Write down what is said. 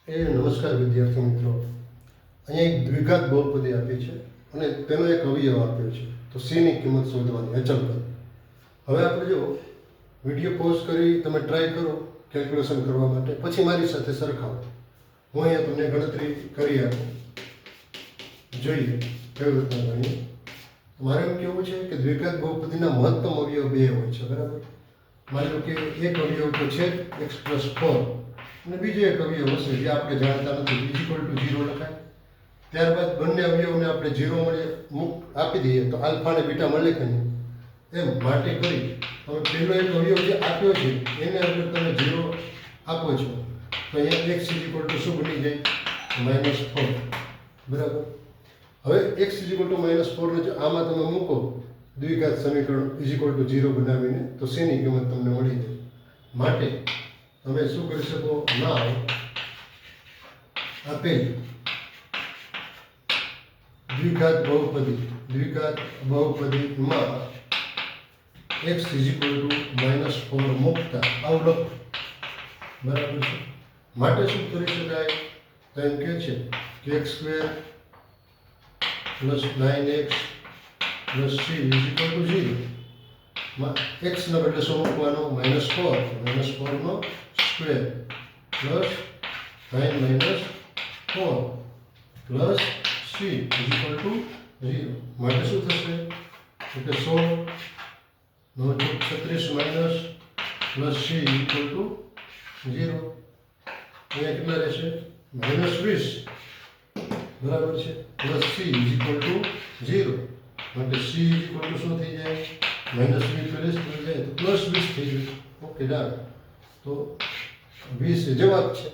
નમસ્કાર વિદ્યાર્થી મિત્રો. અહીંયા એક દ્વિઘાત બહુપદી આપી છે અને તેનો એક અવયવ આપ્યો છે. તો c ની કિંમત શોધવાની અચળ પદ. હવે આપણે જો વિડીયો પોઝ કરી તમે ટ્રાય કરો કેલ્ક્યુલેશન કરવા માટે, પછી મારી સાથે સરખાવો. હું અહીંયા તમને ગણતરી કરી આપું, જોઈએ કેવી રીતના ગણીએ. મારે એમ કહેવું છે કે દ્વિઘાત બહુપદીના મહત્તમ અવયવ બે હોય છે, બરાબર. માની લો કે એક અવયવ તો છે x+4 અને બીજો એક અવયવ હશે જે આપણે જાણતા નથી, = 0 લખાય. ત્યારબાદ બંને અવયવોને આપણે 0 મળે આપી દઈએ તો આલ્ફા અને બીટા મળે કે નહીં, એમ માટે કરી તમે પહેલો એક અવયવ જે આપ્યો છે એને અગર તમે 0 આપો છો તો અહીંયા x શું બની જાય? -4, બરાબર. હવે x -4 ને જો આમાં તમે મૂકો દ્વિઘાત સમીકરણ = 0 બનાવીને, તો c ની કિંમત તમને મળી જાય. માટે તમે શું કરી શકો? નાવ આપેલ દ્વિઘાત બહુપદીમાં x -4 મૂકતા આવું લખો, બરાબર છે. માટે શું કરી શકાય? તો એમ કહે છે કે x² + 9x + c = 0. x ના બદલે શું મૂકવાનો? -4 નો સ્ક્વેર પ્લસ 9 - 4 પ્લસ c = 0. માટે શું થશે? એટલે 16 નો 36 માઇનસ પ્લસ c = 0. અહીંયા કેટલા રહેશે? -20, બરાબર છે, પ્લસ c = 0. માટે c શું થઈ જાય? -20 થઈ જાય તો +20 થઈ જાય. Okay, done. તો 20 જવાબ છે.